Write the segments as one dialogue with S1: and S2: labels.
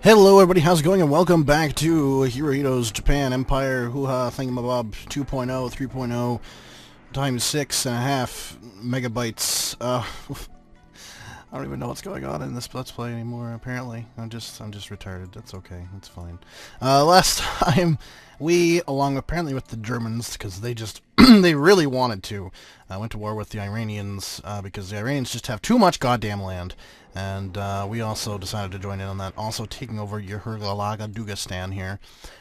S1: Hello everybody, how's it going, and welcome back to Hirohito's Japan Empire Hoo-Ha Thingamabob 2.0, 3.0 times 6.5 megabytes. I don't even know what's going on in this Let's Play anymore, apparently. I'm just retarded. That's okay. That's fine. Last time, we, along apparently with the Germans, because they just, they really wanted to, went to war with the Iranians, because the Iranians just have too much goddamn land. And we also decided to join in on that, also taking over Yurhurgalaga Dugastan here.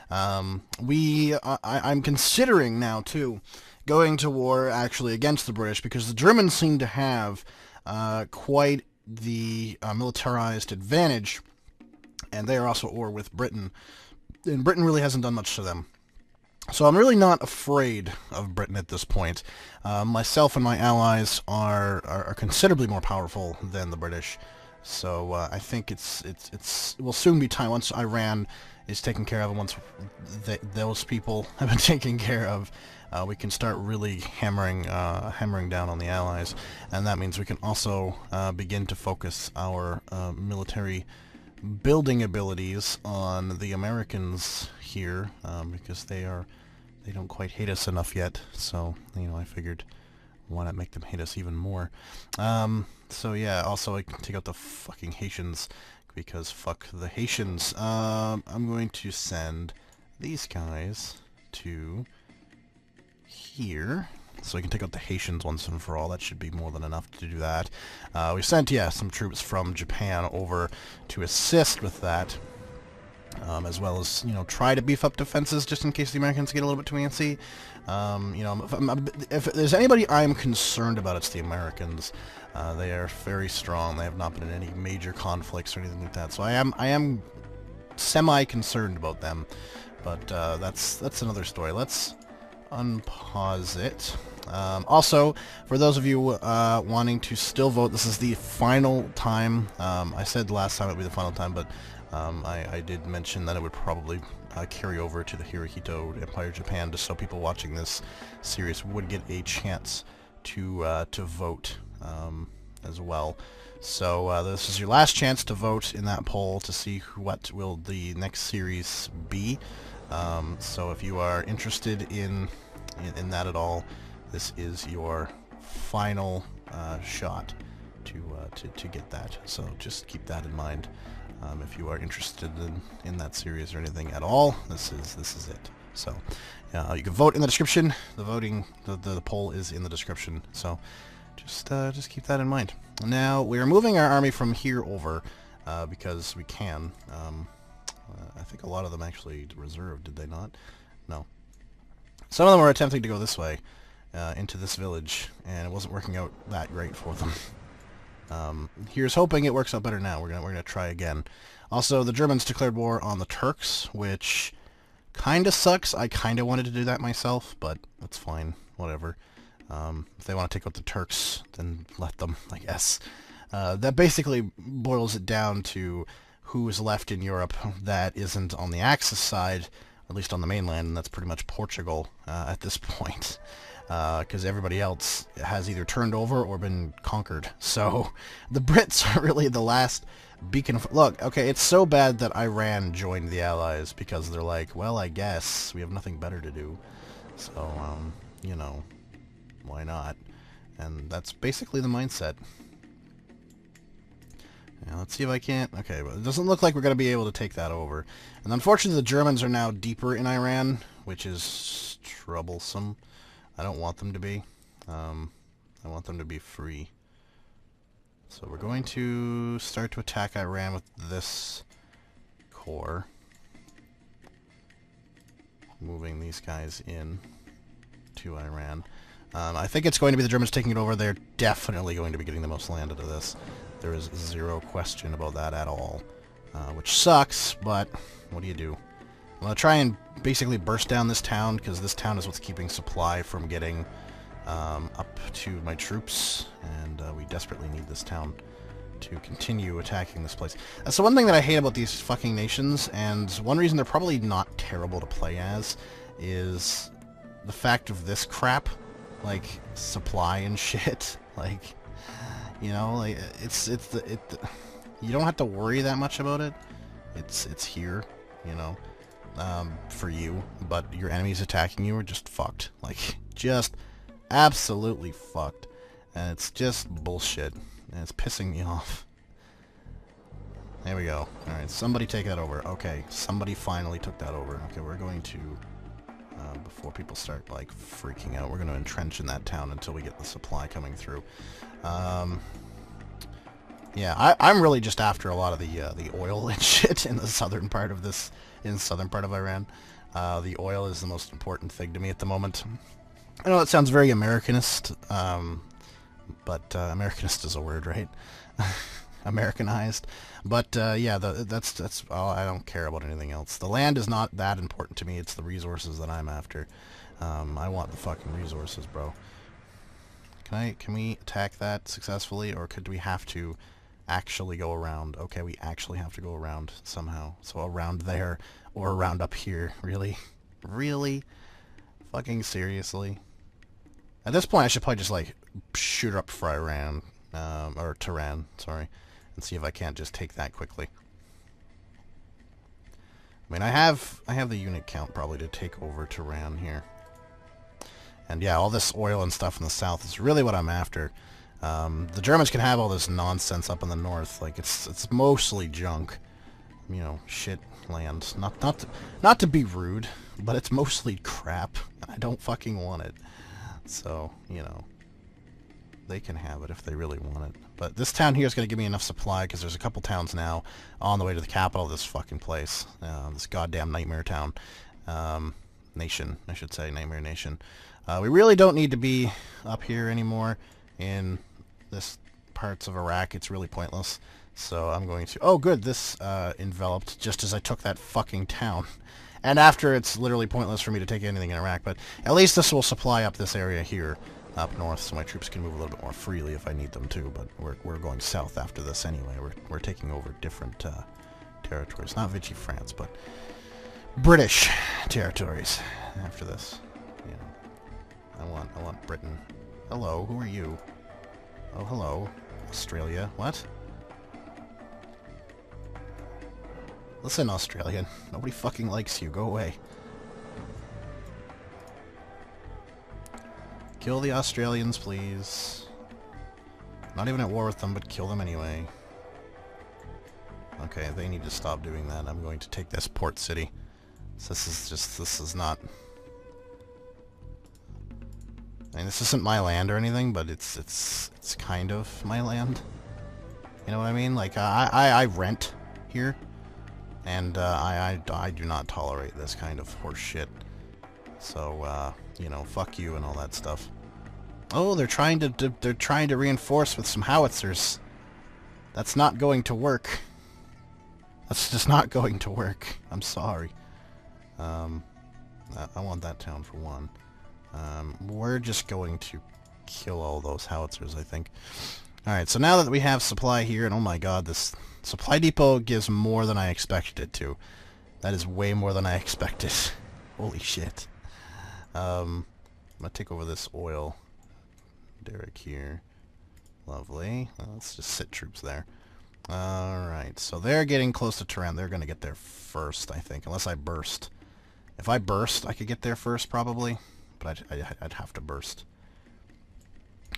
S1: I'm considering now, too, going to war, actually, against the British, because the Germans seem to have quite the militarized advantage, and they are also at war with Britain, and Britain really hasn't done much to them. So I'm really not afraid of Britain at this point. Myself and my allies are considerably more powerful than the British, so I think it will soon be time, once Iran is taken care of, and once those people have been taken care of, we can start really hammering down on the Allies, and that means we can also begin to focus our military building abilities on the Americans here, because they don't quite hate us enough yet. So I figured, why not make them hate us even more? So yeah, also I can take out the fucking Haitians, because fuck the Haitians. I'm going to send these guys to here, so we can take out the Haitians once and for all. That should be more than enough to do that. We sent, yeah, some troops from Japan over to assist with that, as well as, try to beef up defenses just in case the Americans get a little bit too antsy. If there's anybody I'm concerned about, it's the Americans. They are very strong. They have not been in any major conflicts or anything like that. So I am semi-concerned about them, but that's another story. Let's unpause it. Also, for those of you wanting to still vote, this is the final time. I said last time it would be the final time, but I did mention that it would probably carry over to the Hirohito Empire Japan, just so people watching this series would get a chance to vote as well. So this is your last chance to vote in that poll to see what will the next series be. So if you are interested in that at all, this is your final shot to get that. So just keep that in mind. If you are interested in that series or anything at all, this is it. So you can vote in the description. The poll is in the description. So just keep that in mind. Now we are moving our army from here over because we can. I think a lot of them actually reserved, did they not? No. Some of them were attempting to go this way, into this village, and it wasn't working out that great for them. Here's hoping it works out better now. We're gonna try again. Also, the Germans declared war on the Turks, which kinda sucks. I kinda wanted to do that myself, but that's fine. Whatever. If they want to take out the Turks, then let them, I guess. That basically boils it down to who is left in Europe that isn't on the Axis side, at least on the mainland, and that's pretty much Portugal at this point. Because everybody else has either turned over or been conquered. So the Brits are really the last beacon of... Look, okay, it's so bad that Iran joined the Allies, because they're like, well, I guess we have nothing better to do. So, why not? And that's basically the mindset. Now, let's see if I can't... Okay, well, it doesn't look like we're going to be able to take that over. And unfortunately, the Germans are now deeper in Iran, which is troublesome. I don't want them to be. I want them to be free. So we're going to start to attack Iran with this corps. Moving these guys in to Iran. I think it's going to be the Germans taking it over. They're definitely going to be getting the most land out of this. There is zero question about that at all. Which sucks, but what do you do? I'm going to try and basically burst down this town, because this town is what's keeping supply from getting up to my troops, and we desperately need this town to continue attacking this place. That's the one thing that I hate about these fucking nations, and one reason they're probably not terrible to play as, is the fact of this crap, like supply and shit. Like, like you don't have to worry that much about it. It's here, you know, for you, but your enemies attacking you are just fucked. Like, just absolutely fucked. And it's just bullshit. And it's pissing me off. There we go. Alright, somebody take that over. Okay, somebody finally took that over. Okay, we're going to, before people start, like, freaking out, we're going to entrench in that town until we get the supply coming through. Yeah, I'm really just after a lot of the oil and shit in the southern part of this, in the southern part of Iran. The oil is the most important thing to me at the moment. I know that sounds very Americanist, but Americanist is a word, right? Americanized. But yeah, that's oh, I don't care about anything else. The land is not that important to me. It's the resources that I'm after. I want the fucking resources, bro. Can we attack that successfully, or could we have to actually go around? Okay, we actually have to go around somehow. So around there, or around up here. Really? Really? Fucking seriously? At this point, I should probably just, like, shoot her up for Iran, or Tehran, sorry, and see if I can't just take that quickly. I mean, I have the unit count probably to take over Tehran here. And yeah, all this oil and stuff in the south is really what I'm after. The Germans can have all this nonsense up in the north. Like, it's mostly junk. You know, shit land. Not to be rude, but it's mostly crap. I don't fucking want it. So, you know, they can have it if they really want it. But this town here is going to give me enough supply, because there's a couple towns now on the way to the capital of this fucking place. This goddamn nightmare town. Nation, I should say. Nightmare Nation. We really don't need to be up here anymore in this parts of Iraq. It's really pointless. So I'm going to... Oh, good. This enveloped just as I took that fucking town. And after, it's literally pointless for me to take anything in Iraq. But at least this will supply up this area here up north, so my troops can move a little bit more freely if I need them to. But we're going south after this anyway. We're taking over different territories. Not Vichy France, but British territories after this. You know, I want Britain. Hello, who are you? Oh, hello, Australia. What? Listen, Australian. Nobody fucking likes you. Go away. Kill the Australians, please. Not even at war with them, but kill them anyway. Okay, they need to stop doing that. I'm going to take this port city. So this is not... I mean, this isn't my land or anything, but it's kind of my land. You know what I mean? Like, I rent here. And I do not tolerate this kind of horse shit. So, you know, fuck you and all that stuff. Oh, they're trying to reinforce with some howitzers. That's not going to work. That's just not going to work. I'm sorry. I want that town for one. We're just going to kill all those howitzers, I think. Alright, so now that we have supply here, and oh my god, this supply depot gives more than I expected it to. That is way more than I expected. Holy shit. I'm gonna take over this oil derrick here. Lovely. Let's just sit troops there. Alright, so they're getting close to Tehran. They're gonna get there first, I think, unless I burst. If I burst, I could get there first, probably. But I'd have to burst.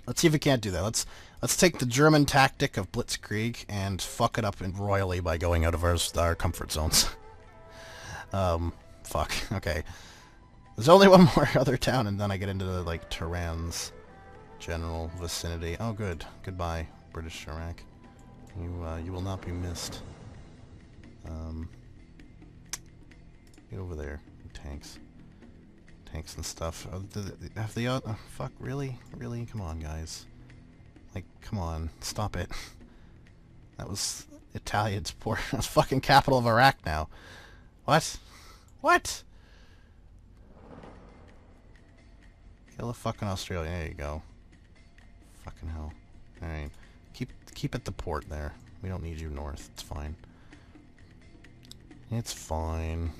S1: Let's see if we can't do that. Let's take the German tactic of blitzkrieg and fuck it up royally by going out of our comfort zones. Fuck. Okay. There's only one more other town, and then I get into the, like, Tehran's general vicinity. Oh, good. Goodbye, British Iraq. You will not be missed. Get over there, tanks. Tanks and stuff. Have they... Oh, fuck, really? Really? Come on, guys. Like, come on. Stop it. That was Italian's port. That's fucking capital of Iraq now. What? What? Kill the fucking Australia. There you go. Fucking hell. Alright. Keep at the port there. We don't need you north. It's fine. It's fine.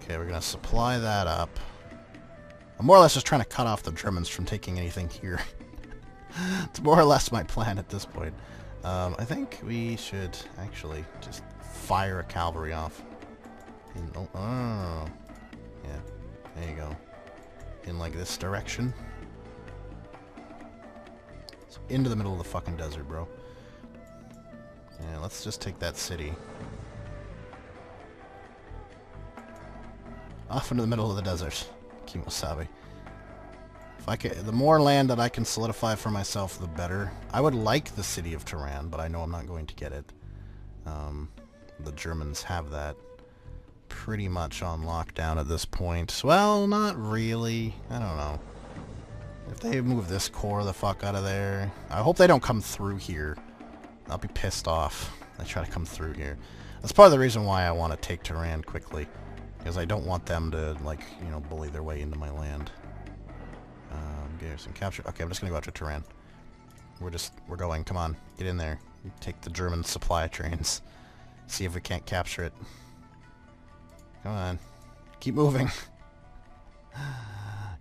S1: Okay, we're gonna supply that up. I'm more or less just trying to cut off the Germans from taking anything here. It's more or less my plan at this point. I think we should actually just fire a cavalry off. Oh, yeah, there you go. In like this direction. So into the middle of the fucking desert, bro. Yeah, let's just take that city. Off into the middle of the desert. Kimosabe. If I can, the more land that I can solidify for myself, the better. I would like the city of Tehran, but I know I'm not going to get it. The Germans have that pretty much on lockdown at this point. Well, not really. I don't know. If they move this core the fuck out of there... I hope they don't come through here. I'll be pissed off if they try to come through here. That's part of the reason why I want to take Tehran quickly. Because I don't want them to, like, you know, bully their way into my land. Garrison capture. Okay, I'm just gonna go after Tehran. We're going. Come on. Get in there. Take the German supply trains. See if we can't capture it. Come on. Keep moving.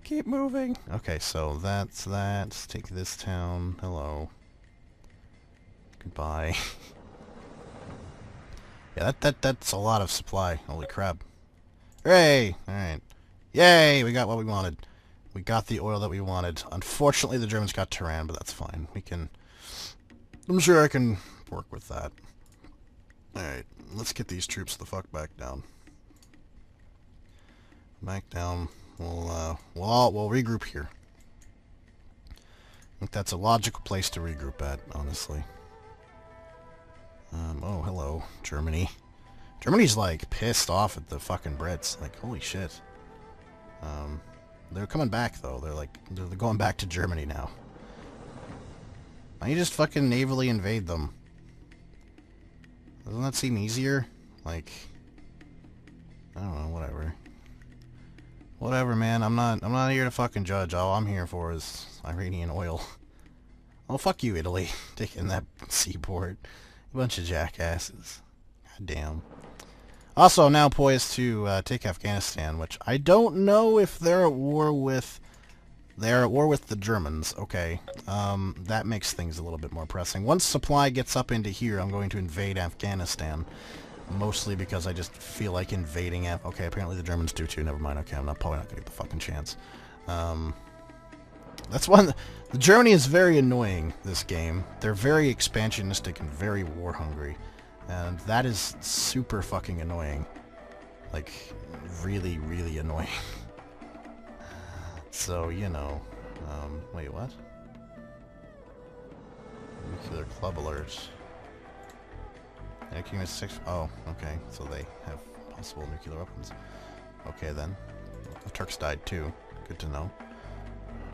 S1: Keep moving. Okay, so that's that. Let's take this town. Hello. Goodbye. Yeah, that's a lot of supply. Holy crap. Hooray! Alright. Yay! We got what we wanted. We got the oil that we wanted. Unfortunately, the Germans got Tehran, but that's fine. We can... I'm sure I can work with that. Alright, let's get these troops the fuck back down. Back down. We'll regroup here. I think that's a logical place to regroup at, honestly. Oh, hello, Germany. Germany's, like, pissed off at the fucking Brits. Like, holy shit. They're coming back, though. They're going back to Germany now. Why don't you just fucking navally invade them? Doesn't that seem easier? Like, I don't know, whatever. Whatever, man. I'm not here to fucking judge. All I'm here for is Iranian oil. Oh, fuck you, Italy. Taking that seaport. A bunch of jackasses. God damn. Also, I'm now poised to take Afghanistan, which I don't know if they're at war with... They're at war with the Germans. Okay. That makes things a little bit more pressing. Once supply gets up into here, I'm going to invade Afghanistan. Mostly because I just feel like invading okay, apparently the Germans do too. Never mind. Okay, I'm probably not going to get the fucking chance. That's one... The Germany is very annoying, this game. They're very expansionistic and very war-hungry. And that is super fucking annoying. Like, really, really annoying. So, you know. Wait, what? Nuclear club alert. King is 6... Oh, okay. So they have possible nuclear weapons. Okay, then. The Turks died, too. Good to know.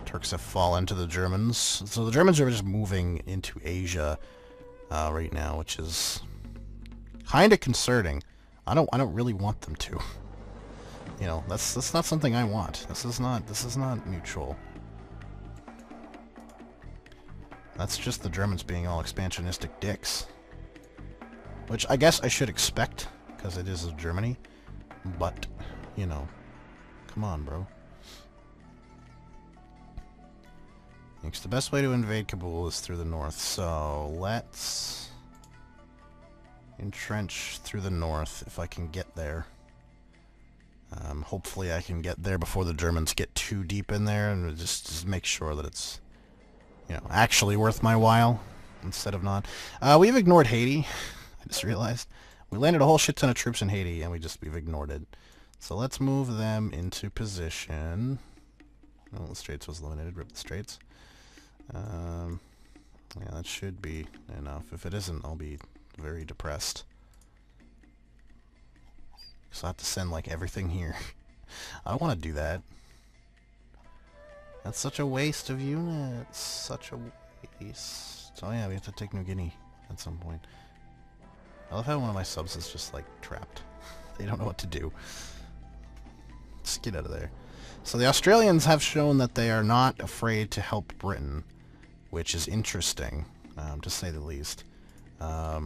S1: Turks have fallen to the Germans. So the Germans are just moving into Asia right now, which is kind of concerning. I don't really want them to. You know, that's not something I want. This is not mutual. That's just the Germans being all expansionistic dicks. Which I guess I should expect, because it is Germany. But, you know, come on, bro. Thinks the best way to invade Kabul is through the north, so let's entrench through the north if I can get there. Hopefully I can get there before the Germans get too deep in there, and just make sure that it's, you know, actually worth my while instead of not. We've ignored Haiti. I just realized we landed a whole shit ton of troops in Haiti, and we've ignored it. So let's move them into position. Oh, the Straits was eliminated. Rip the Straits. Yeah, that should be enough. If it isn't, I'll be very depressed. So I have to send, like, everything here. I don't want to do that. That's such a waste of units. Such a waste. Oh yeah, we have to take New Guinea at some point. I love how one of my subs is just, like, trapped. They don't know what to do. Just get out of there. So the Australians have shown that they are not afraid to help Britain, which is interesting, to say the least. Yeah.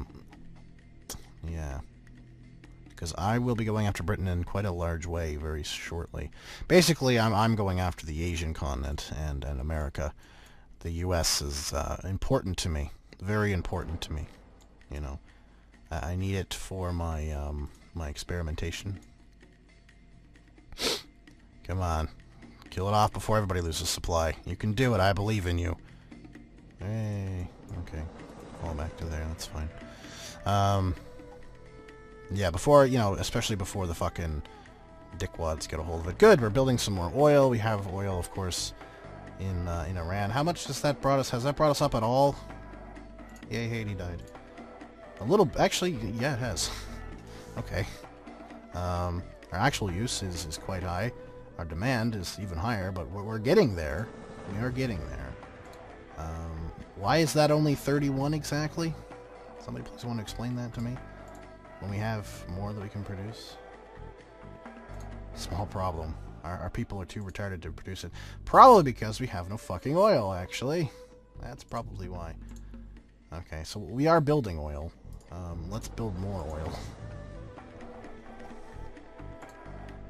S1: Because I will be going after Britain in quite a large way very shortly. Basically, I'm going after the Asian continent and America. The U.S. is important to me. Very important to me, you know. I need it for my, my experimentation. Come on. Kill it off before everybody loses supply. You can do it, I believe in you. Hey, okay. Fall back to there, that's fine. Yeah, before, you know, especially before the fucking dickwads get a hold of it. Good, we're building some more oil. We have oil, of course, in Iran. How much has that brought us? Has that brought us up at all? Yay, Haiti died. A little, actually, yeah, it has. Okay. Our actual use is quite high. Our demand is even higher, but we're getting there. We are getting there. Why is that only 31 exactly? Somebody please want to explain that to me? When we have more that we can produce? Small problem. Our people are too retarded to produce it. Probably because we have no fucking oil, actually. That's probably why. Okay, so we are building oil. Let's build more oil.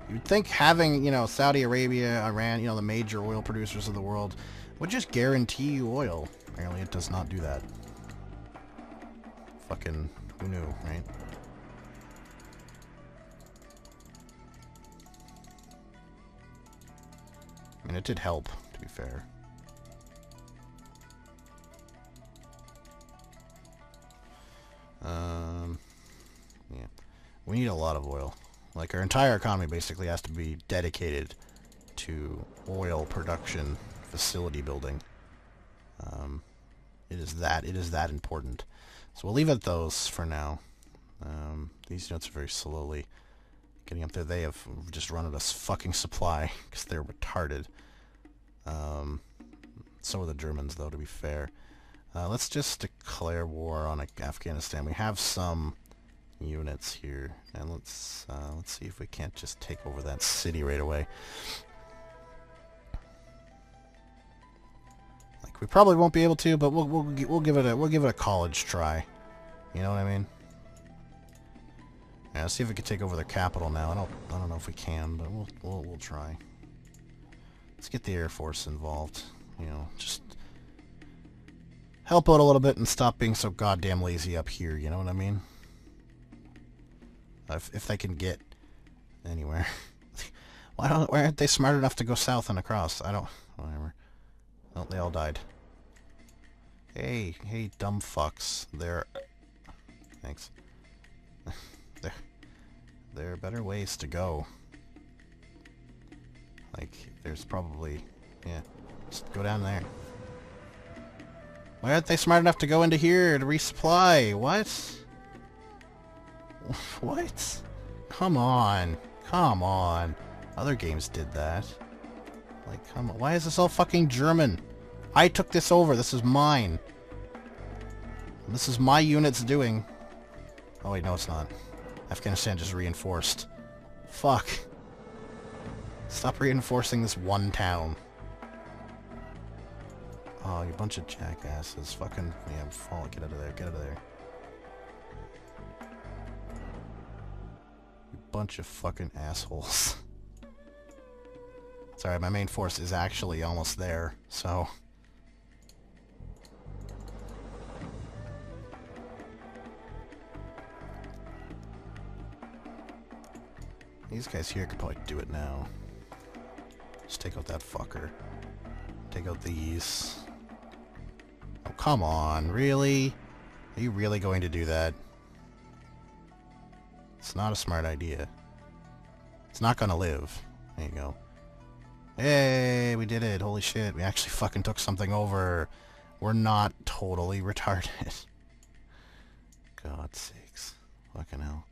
S1: You'd think having, you know, Saudi Arabia, Iran, you know, the major oil producers of the world, would just guarantee you oil. Apparently it does not do that. Fucking, who knew, right? I mean, it did help, to be fair. Yeah. We need a lot of oil. Like, our entire economy basically has to be dedicated to oil production facility building. It is that important. So we'll leave it at those for now. These units are very slowly getting up there. They have just run out of fucking supply because they're retarded. So are the Germans, though, to be fair. Let's just declare war on Afghanistan. We have some units here, and let's see if we can't just take over that city right away. Like, we probably won't be able to, but we'll give it a college try. You know what I mean? Yeah, let's see if we can take over the capital now. I don't know if we can, but we'll try. Let's get the Air Force involved. You know, just help out a little bit and stop being so goddamn lazy up here. You know what I mean? If they can get anywhere. Why aren't they smart enough to go south and across? I don't... Whatever. Oh, they all died. Hey, dumb fucks. Thanks. There are better ways to go. Like, there's probably... Yeah, just go down there. Why aren't they smart enough to go into here to resupply? What? What? Come on. Come on. Other games did that. Like, come on. Why is this all fucking German? I took this over. This is mine. This is my unit's doing. Oh wait, no it's not. Afghanistan just reinforced. Fuck. Stop reinforcing this one town. Oh, you bunch of jackasses. Fucking... Yeah, fall. Get out of there. Get out of there. You bunch of fucking assholes. Sorry, my main force is actually almost there, so... These guys here could probably do it now. Just take out that fucker. Take out these. Oh, come on. Really? Are you really going to do that? It's not a smart idea. It's not gonna live. There you go. Hey, we did it. Holy shit. We actually fucking took something over. We're not totally retarded. God's sakes. Fucking hell.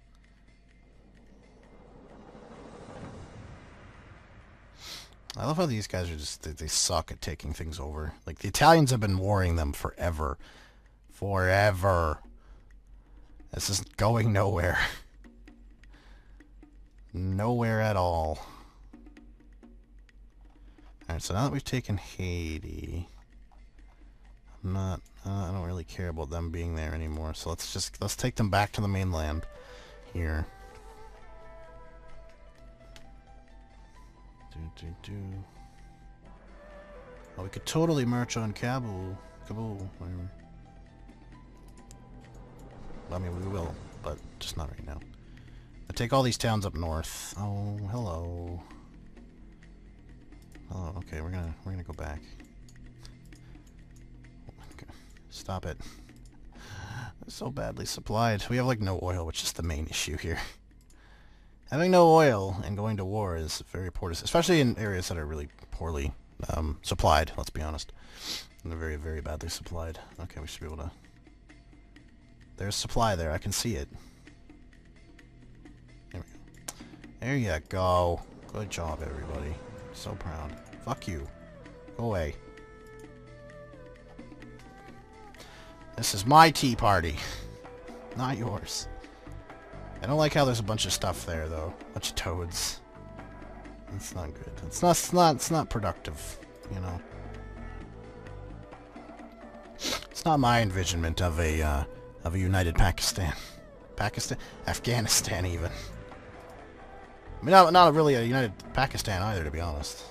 S1: I love how these guys are just, they suck at taking things over. Like, the Italians have been warring them forever. Forever. This is going nowhere. Nowhere at all. Alright, so now that we've taken Haiti, I don't really care about them being there anymore. So let's take them back to the mainland here. Oh, we could totally march on Kabul. Whatever. I mean, we will, but just not right now. I take all these towns up north. Oh, hello. Oh, okay, we're gonna go back. Okay. Stop it. It's so badly supplied. We have like no oil, which is the main issue here. Having no oil and going to war is very poor, especially in areas that are really poorly supplied, let's be honest. And they're very, very badly supplied. Okay, we should be able to... There's supply there, I can see it. There we go. There you go. Good job, everybody. So proud. Fuck you. Go away. This is my tea party. Not yours. I don't like how there's a bunch of stuff there, though. A bunch of toads. That's not good. It's not productive, you know. It's not my envisionment of a united Pakistan. Afghanistan, even. I mean, not really a united Pakistan either, to be honest.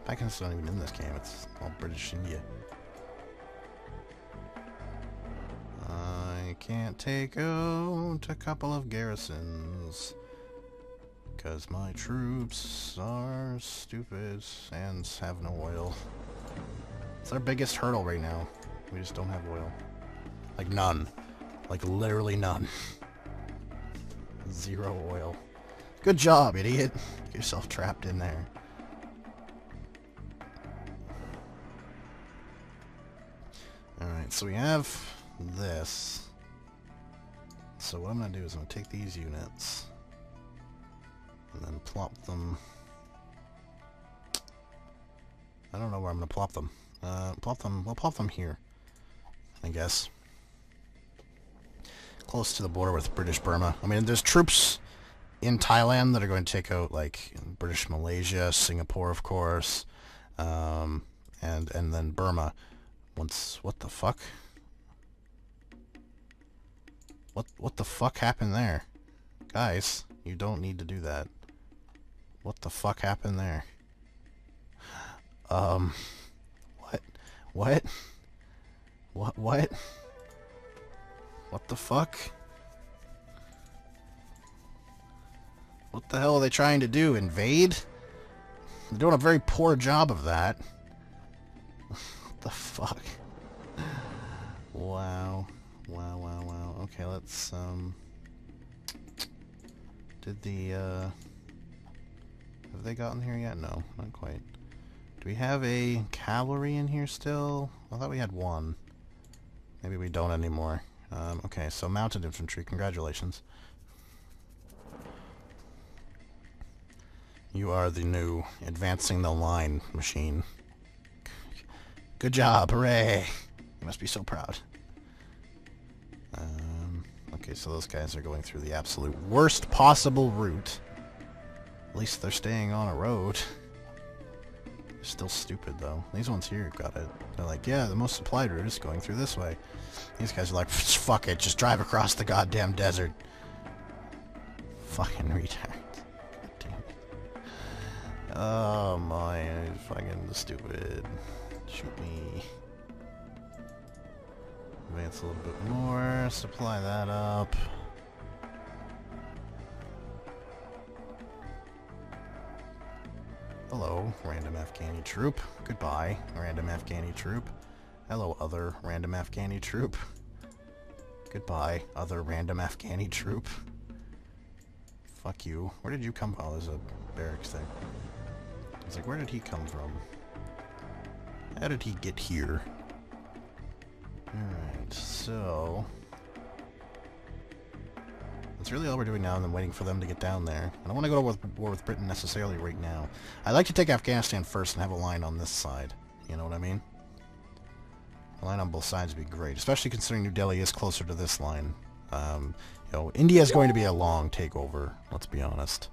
S1: Pakistan's not even in this game. It's all British India. I can't take out a couple of garrisons because my troops are stupid and have no oil. It's our biggest hurdle right now. We just don't have oil. Like none. Like literally none. 0 oil. Good job, idiot. Get yourself trapped in there. Alright, so we have this. So what I'm going to do is I'm going to take these units and then plop them. I don't know where I'm going to plop them. We'll plop them here, I guess. Close to the border with British Burma. I mean, there's troops in Thailand that are going to take out, like, British Malaysia, Singapore, of course, and then Burma. What the fuck? What the fuck happened there? Guys, you don't need to do that. What the fuck happened there? What? What? What? What the fuck? What the hell are they trying to do? Invade? They're doing a very poor job of that. What the fuck? Wow. Wow. Okay, let's, Did the, Have they gotten here yet? No, not quite. Do we have a cavalry in here still? I thought we had one. Maybe we don't anymore. Okay, so mounted infantry, congratulations. You are the new advancing the line machine. Good job, hooray! You must be so proud. Okay, so those guys are going through the absolute worst possible route. At least they're staying on a road. They're still stupid, though. These ones here got it. They're like, yeah, the most supplied route is going through this way. These guys are like, fuck it, just drive across the goddamn desert. Fucking retards. God damn it. Oh my, fucking stupid. Shoot me. Advance a little bit more. Supply that up. Hello, random Afghani troop. Goodbye, random Afghani troop. Hello, other random Afghani troop. Goodbye, other random Afghani troop. Fuck you. Where did you come from? Oh, there's a barracks there. I was like, where did he come from? How did he get here? Alright, so... that's really all we're doing now, and then waiting for them to get down there. I don't want to go to war with Britain necessarily right now. I'd like to take Afghanistan first and have a line on this side. You know what I mean? A line on both sides would be great, especially considering New Delhi is closer to this line. You know, India is going to be a long takeover, let's be honest.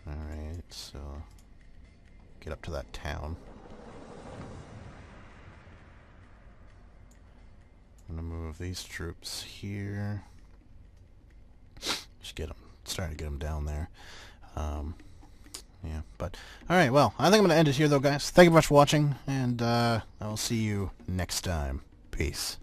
S1: Alright, so... get up to that town. I'm gonna move these troops here. Just get them, starting to get them down there. Yeah, but alright, well, I think I'm going to end it here though, guys. Thank you very much for watching, and I will see you next time. Peace.